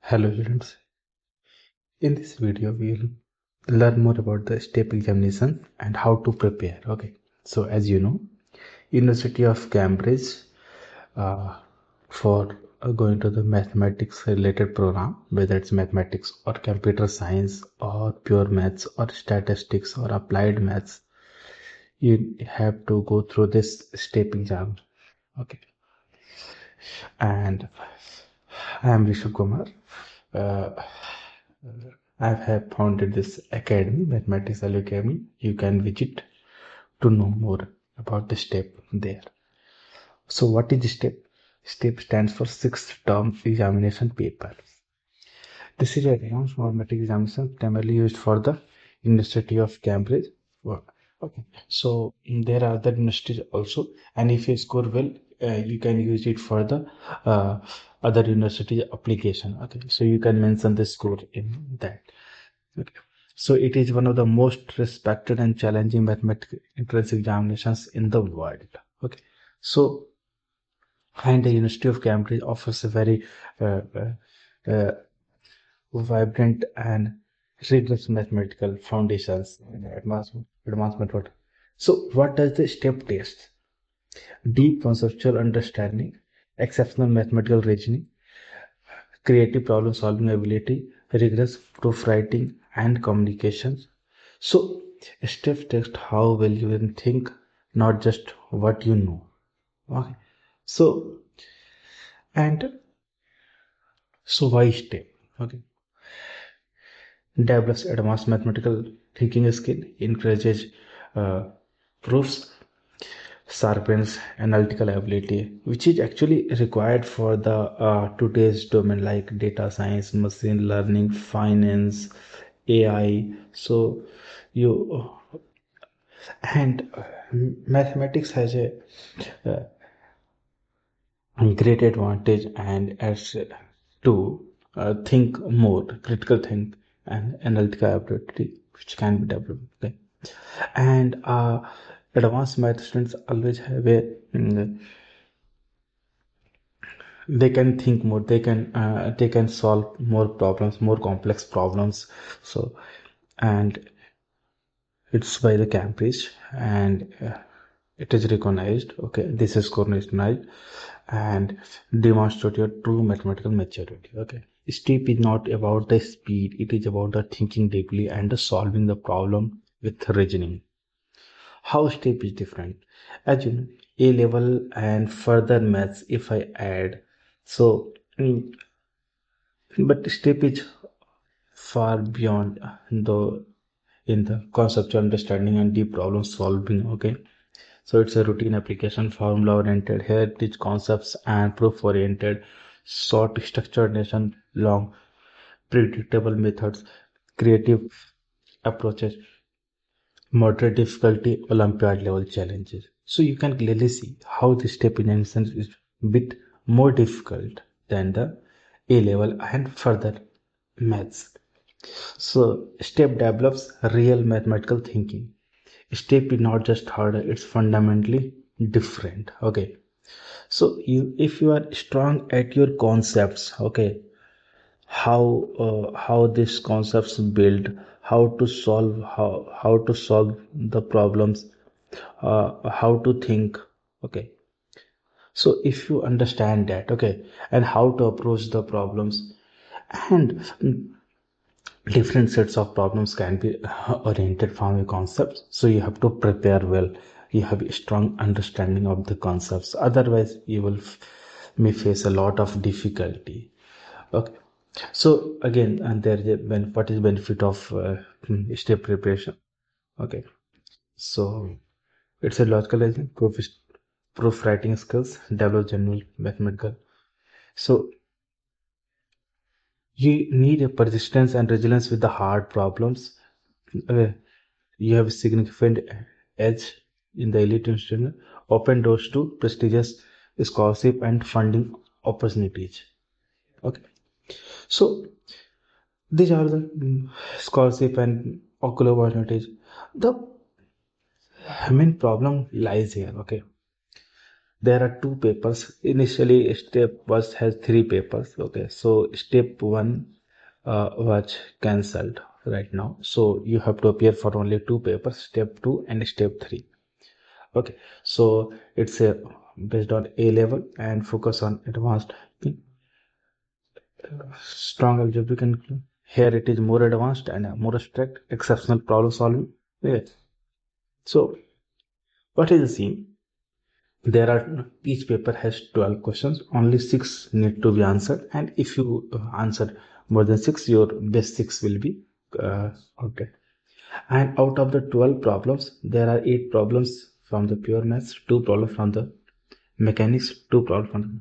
Hello students, in this video we will learn more about the STEP examination and how to prepare. Okay, so as you know, University of Cambridge uh, for going to the mathematics related program, whether it's mathematics or computer science or pure maths or statistics or applied maths, you have to go through this STEP exam. Okay, and I am Rishabh Kumar. Uh, I have founded this academy, Mathematics Academy. You can visit to know more about the STEP there. So, what is the STEP? STEP stands for Sixth Term Examination Paper. This is a advanced mathematics examination primarily used for the University of Cambridge. Okay, so there are other universities also, and if you score well, you can use it for the uh, other university application. Okay, so you can mention the score in that. Okay. So it is one of the most respected and challenging mathematical entrance examinations in the world. Okay. So, and the University of Cambridge offers a very uh, uh, vibrant and rigorous mathematical foundations and advanced method. So, what does the STEP test? Deep conceptual understanding, exceptional mathematical reasoning, creative problem solving ability, rigorous proof writing, and communication. So, STEP test how well you can think, not just what you know. Okay. So, and so why STEP? Okay. Develops advanced mathematical thinking skill, encourages uh, proofs, sharpens analytical ability, which is actually required for the today's domain like data science, machine learning, finance, AI. So, you and mathematics has uh, a great advantage and as to think more critical think and analytical ability which can be developed. Okay. And advanced math students always have a they can think more, they can solve more problems, more complex problems. So, and it's by the Cambridge, and it is recognized. Okay, this is recognized and demonstrate your true mathematical maturity. Okay, STEP is not about the speed; it is about the thinking deeply and the solving the problem with reasoning. How STEP is different? As you know, A level and further maths. If I add, so but STEP is far beyond the in the conceptual understanding and deep problem solving. Okay, so it's a routine application, formula oriented. Here it is concepts and proof oriented, short structured nation, long predictable methods, creative approaches, moderate difficulty, Olympiad level challenges. So you can clearly see how this step in instance is a bit more difficult than the A level and further maths. So step develops real mathematical thinking. Step is not just harder, it's fundamentally different. Okay. So you if you are strong at your concepts, okay, how these concepts build, how to solve the problems, how to think. Okay, so if you understand that, okay, and how to approach the problems, and different sets of problems can be oriented from your concepts, so you have to prepare well, you have a strong understanding of the concepts, otherwise you will may face a lot of difficulty. Okay, so again, and there is what is benefit of step preparation? Okay, so it's a logical reasoning, proof writing skills, develop general mathematical. So you need a persistence and resilience with the hard problems. Uh, you have a significant edge in the elite institution, open doors to prestigious scholarship and funding opportunities. Okay, so these are the scholarship and ocular opportunities. The main problem lies here. Okay, there are two papers. Initially, step was has three papers. Okay, so step one was cancelled right now. So you have to appear for only two papers, step two and step three. Okay, so it's a based on A level and focus on advanced strong algebraic and here it is more advanced and more abstract exceptional problem solving. Yeah. So what is the scene? There are each paper has 12 questions, only 6 need to be answered, and if you answer more than 6 your best 6 will be uh, okay. And out of the 12 problems there are 8 problems from the pure maths, 2 problems from the mechanics, 2 problems from the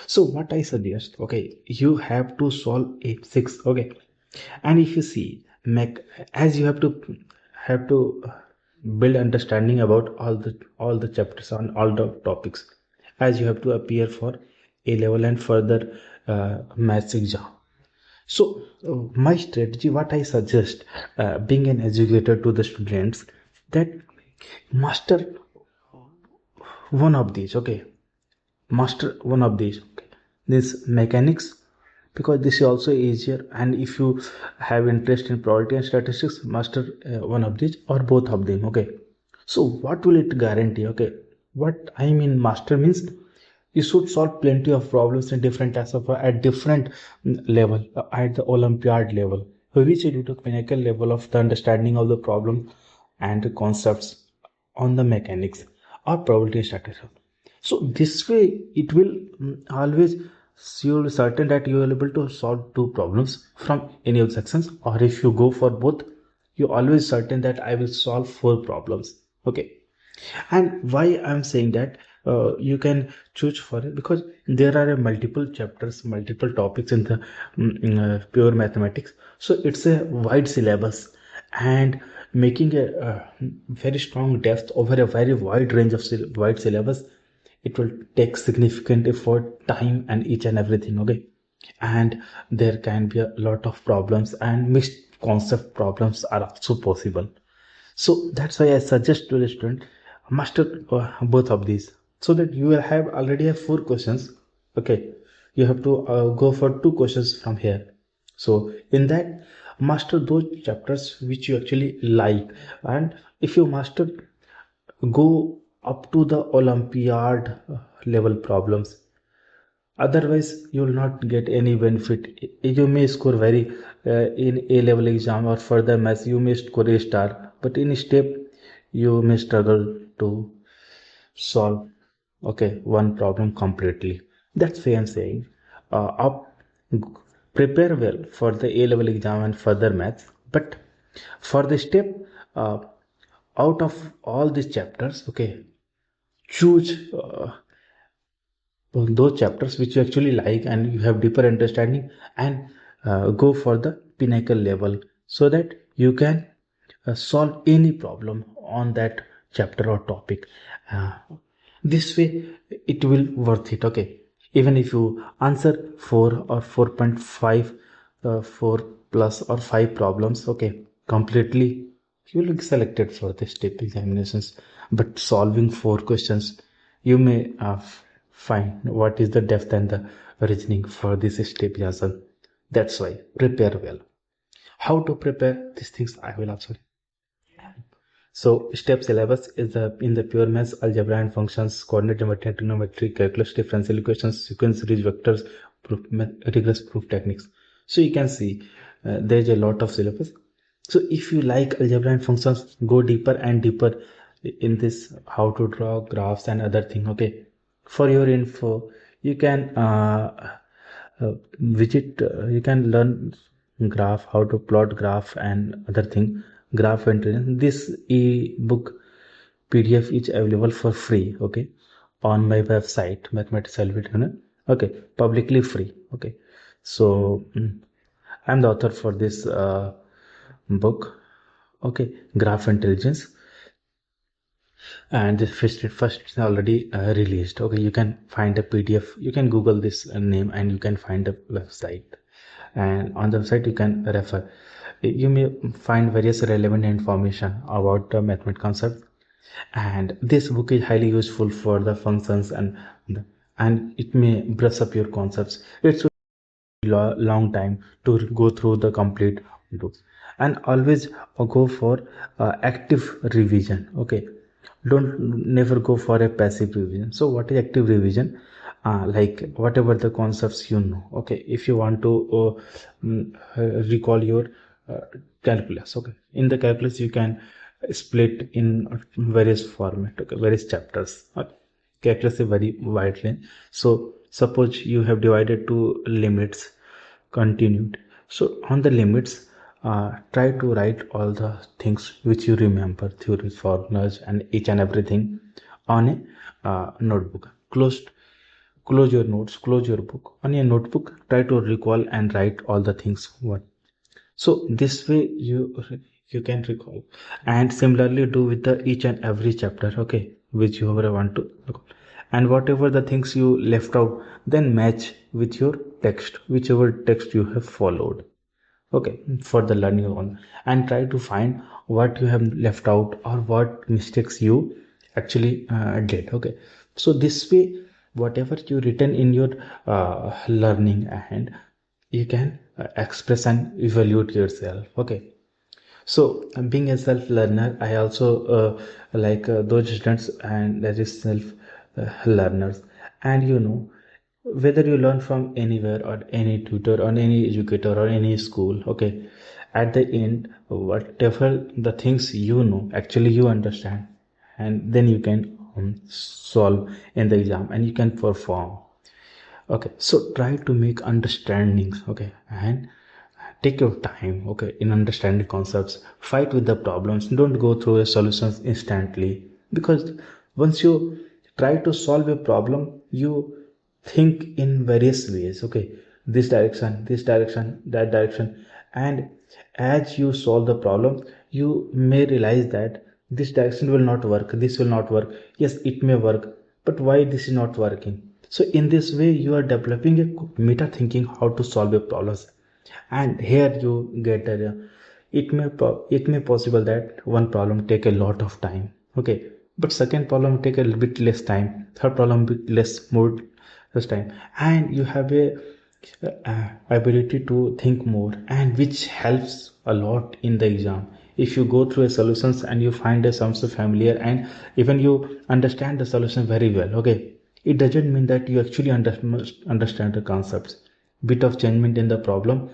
so what I suggest, okay, you have to solve 6, okay, and if you see, as you have to build understanding about all the chapters on all the topics, as you have to appear for A level and further maths exam. So my strategy, what I suggest, being an educator to the students, that master one of these, okay, master one of these, okay, this mechanics, because this is also easier, and if you have interest in probability and statistics, master one of these or both of them, okay. So what will it guarantee? Okay, what I mean master means you should solve plenty of problems in different types of at different level, at the olympiad level, which is to pinnacle level of the understanding of the problem and the concepts on the mechanics or probability statistics. So this way it will always you'll certain that you are able to solve two problems from any of the sections, or if you go for both, you always certain that I will solve four problems, okay. And why I'm saying that, you can choose for it because there are multiple chapters, multiple topics in the pure mathematics, so it's a wide syllabus, and making a very strong depth over a very wide range of wide syllabus, it will take significant effort, time, and each and everything, okay. And there can be a lot of problems and mixed concept problems are also possible. So that's why I suggest to the student master both of these, so that you will have already have four questions, okay. You have to go for two questions from here. So in that, master those chapters which you actually like, and if you master, go up to the olympiad level problems, otherwise you will not get any benefit. You may score very in A level exam or further maths you may score a star, but in step you may struggle to solve, okay, one problem completely. That's why I'm saying, up prepare well for the A level exam and further maths, but for the step, uh, out of all these chapters, okay, choose those chapters which you actually like and you have deeper understanding, and go for the pinnacle level, so that you can solve any problem on that chapter or topic. uh, this way it will worth it, okay. Even if you answer 4 or 4.5, 4 plus or 5 problems, okay, completely, you will be selected for the step examinations. But solving 4 questions, you may find what is the depth and the reasoning for this step exam. That's why prepare well. How to prepare these things I will also. So step syllabus is in the pure maths, algebra and functions, coordinate geometry and trigonometry, calculus, differential equations, sequence, series, vectors, rigorous proof techniques. So you can see there is a lot of syllabus. So if you like algebra and functions, go deeper and deeper in this, how to draw graphs and other thing, okay. For your info, you can visit, you can learn graph, how to plot graph and other thing, graph intelligence. This e-book PDF is available for free, okay, on my website mathematics Educator, okay, publicly free, okay. So I'm the author for this book, okay, graph intelligence, and this first is already released, okay. You can find a PDF, you can google this name and you can find a website, and on the website you can refer. You may find various relevant information about the mathematical concept, And this book is highly useful for the functions and it may brush up your concepts. It's long time to go through the complete books. And always go for active revision. Okay, don't never go for a passive revision. So what is active revision? Like whatever the concepts you know. Okay, if you want to recall your uh, calculus. Okay, in the calculus you can split in various format. Okay, various chapters. Okay. Calculus is very wide range. So suppose you have divided two limits continued. So on the limits, try to write all the things which you remember, theories, formulas, and each and everything on a notebook. Close your notes, close your book. On your notebook, try to recall and write all the things. What? So this way you can recall, and similarly do with the each and every chapter. Okay, which you ever want to recall. And whatever the things you left out, then match with your text, whichever text you have followed. Okay, for the learning on, and try to find what you have left out or what mistakes you actually did. Okay, so this way whatever you written in your learning, and you can express and evaluate yourself. Okay, so being a self learner, I also like those students and that is self learners. And whether you learn from anywhere or any tutor or any educator or any school, okay, at the end whatever the things actually you understand, and then you can solve in the exam and you can perform. Okay, so try to make understandings. Okay, and take your time, okay, in understanding concepts. Fight with the problems, don't go through the solutions instantly, because once you try to solve a problem, you think in various ways. Okay, this direction, that direction. And as you solve the problem, you may realize that this direction will not work, this will not work. Yes, it may work, but why this is not working? So in this way you are developing a meta thinking how to solve a problems. And here you get it may possible that one problem take a lot of time. Okay, but second problem take a little bit less time, third problem bit more less time, and you have a ability to think more, and which helps a lot in the exam. If you go through a solutions and you find a sums familiar, and even you understand the solution very well. Okay, it doesn't mean that you actually understand the concepts. Bit of changement in the problem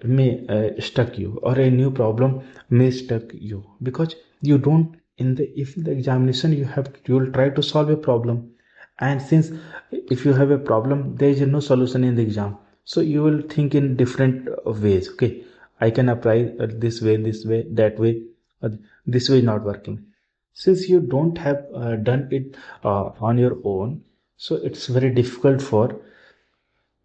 may stuck you, or a new problem may stuck you, because you don't in the if in the examination you will try to solve a problem. And since if you have a problem, there is no solution in the exam, so you will think in different ways. Okay, I can apply this way, that way, uh, this way is not working. Since you don't have done it on your own, so it's very difficult for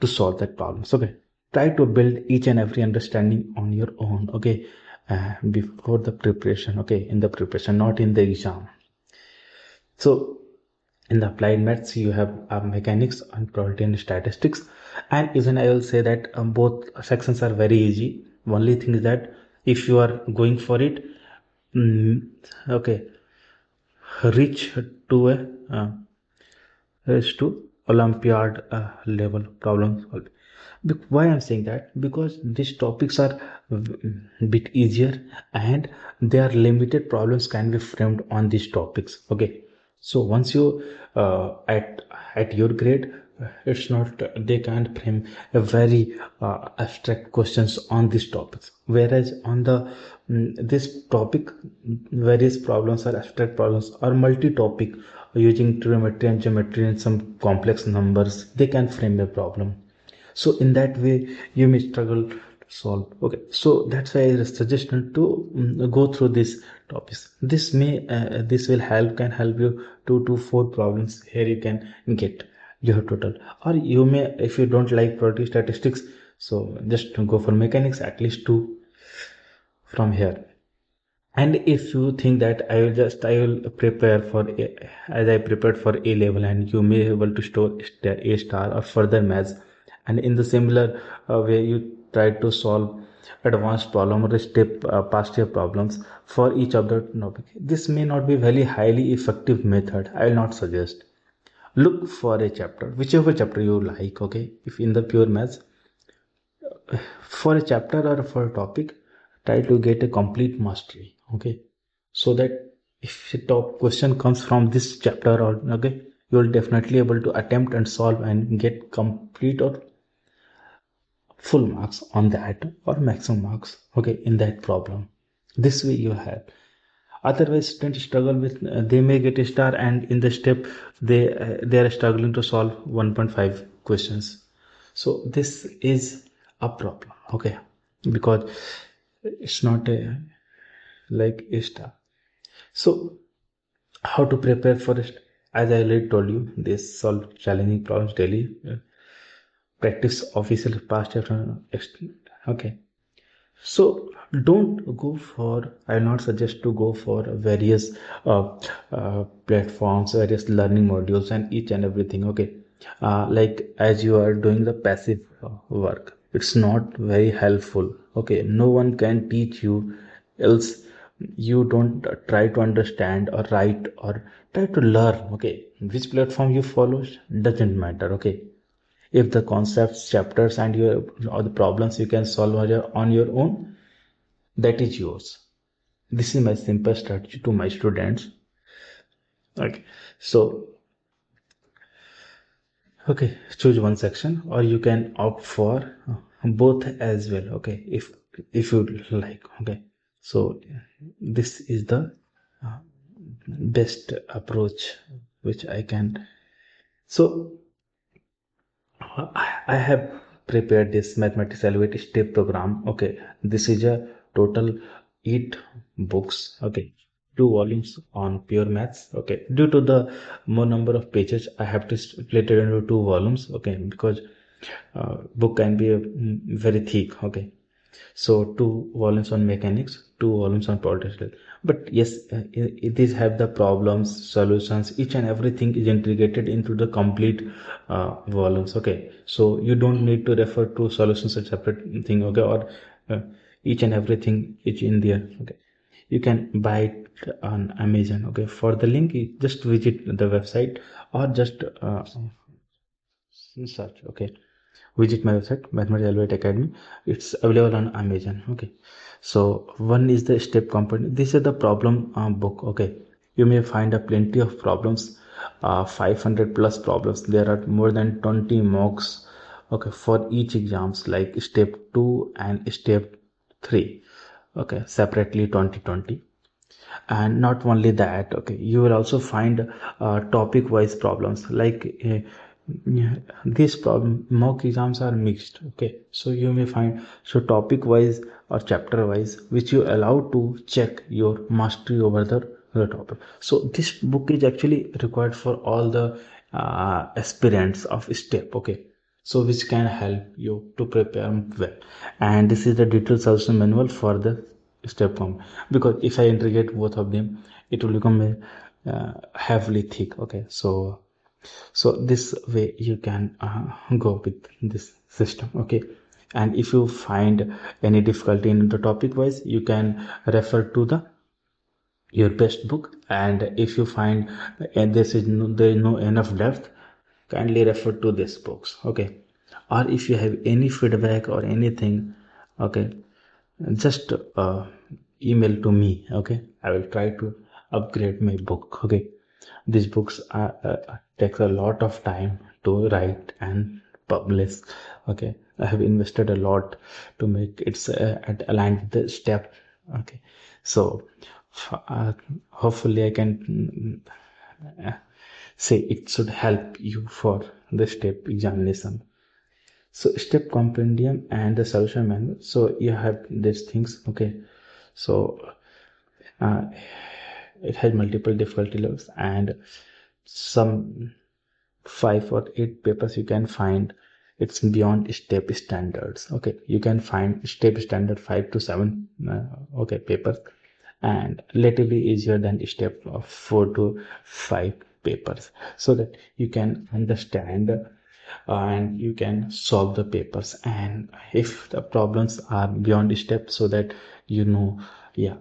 to solve that problem. So, okay, try to build each and every understanding on your own. Okay, before the preparation. Okay, in the preparation, not in the exam. So in the applied maths you have mechanics and probability and statistics. And even I will say that both sections are very easy. Only thing is that if you are going for it, mm, okay, reach to a reach to olympiad level problem solving. Why I'm saying that? Because these topics are bit easier, and their limited problems can be framed on these topics. Okay, so once you at your grade, it's not they can't frame a very abstract questions on these topics, whereas on the this topic, various problems are abstract problems or multi-topic, using trigonometry and geometry and some complex numbers, they can frame a problem. So in that way you may struggle to solve. Okay, so that's why I suggestion to go through these topics. This will help you 2 to 4 problems here you can get your total. Or you may, if you don't like probability statistics, so just go for mechanics, at least 2 from here. And if you think that I will prepare for as I prepared for A level, and you may be able to store a star or further maths, And in the similar way, you try to solve advanced problem or step past year problems for each of the topic. This may not be very highly effective method. I will not suggest. Look for a chapter, whichever chapter you like. Okay, if in the pure maths, for a chapter or for a topic, try to get a complete mastery. Okay, so that if a top question comes from this chapter, or okay, you will definitely able to attempt and solve and get complete or full marks on that, or maximum marks, okay, in that problem. This way you have. Otherwise students struggle with, they may get a star, and in the step they are struggling to solve 1.5 questions. So this is a problem, okay, because it's not a like a star. So how to prepare for it? As I already told you, they solve challenging problems daily. Practice official past year. Okay, so don't go for, I will not suggest to go for various platforms, various learning modules, and each and everything. Okay, like as you are doing the passive work, it's not very helpful. Okay, no one can teach you, else you don't try to understand or write or try to learn. Okay, which platform you follow doesn't matter. Okay, if the concepts, chapters, and your or the problems you can solve on your own, that is yours. This is my simple strategy to my students. Okay, so okay, choose one section, or you can opt for both as well. Okay, if you like. Okay, so this is the uh, best approach which I can. So I have prepared this mathematics elevate step program. Okay, this is a total 8 books. Okay, 2 volumes on pure maths. Okay, due to the more number of pages, I have to split it into 2 volumes. Okay, because book can be very thick. Okay, so 2 volumes on mechanics, 2 volumes on political. But yes, these have the problems, solutions, each and everything is integrated into the complete volumes. Okay, so you don't need to refer to solutions as separate thing. Okay, or each and everything is in there. Okay, you can buy it on Amazon. Okay, for the link, you just visit the website, or just search. Okay, visit my website Mathematics Elevate Academy. It's available on Amazon. Okay, so one is the step component. This is the problem book. Okay, you may find a plenty of problems, 500 plus problems. There are more than 20 mocks, okay, for each exams, like step 2 and step 3, okay, separately 2020. And not only that, okay, you will also find topic wise problems, like yeah, these problem mock exams are mixed. Okay, so you may find, so topic wise or chapter wise, which you allow to check your mastery over the topic. So this book is actually required for all the aspirants of step. Okay, so which can help you to prepare well. And this is the detailed solution manual for the step form, because if I integrate both of them, it will become a heavily thick. Okay, so this way you can go with this system. Okay, and if you find any difficulty in the topic wise, you can refer to the your best book. And if you find there is no enough depth, kindly refer to this books. Okay, or if you have any feedback or anything, okay, just email to me. Okay, I will try to upgrade my book. Okay, these books takes a lot of time to write and publish. Okay, I have invested a lot to make it aligned with the step. Okay, so uh, hopefully I can say it should help you for the step examination. So step compendium and the solution manual, so you have these things. Okay, so uh, it has multiple difficulty levels, and some 5 or 8 papers you can find it's beyond step standards. Okay, you can find step standard 5 to 7 okay, papers, and relatively easier than step of 4 to 5 papers, so that you can understand and you can solve the papers, and if the problems are beyond step, so that you know, yeah,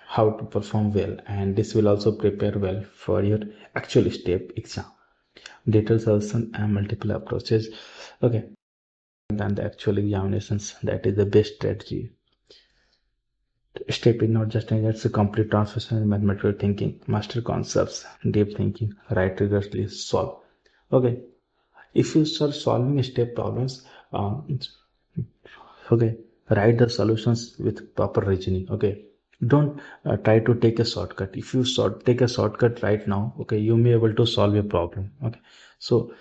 how to perform well, and this will also prepare well for your actual step exam. Data solution and multiple approaches, okay, than the actual examinations. That is the best strategy. Step in not just in it's a complete transformation in mathematical thinking, master concepts, deep thinking, write rigorously, solve. Okay, if you start solving step problems, okay, write the solutions with proper reasoning. Okay, don't try to take a shortcut. If you take a shortcut right now, okay, you may able to solve a problem. Okay, so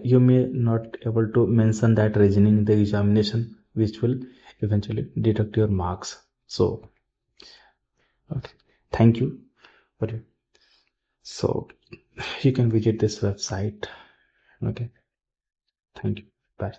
you may not able to mention that reasoning in the examination, which will eventually deduct your marks. So okay, thank you for it. So you can visit this website. Okay, thank you. Bye.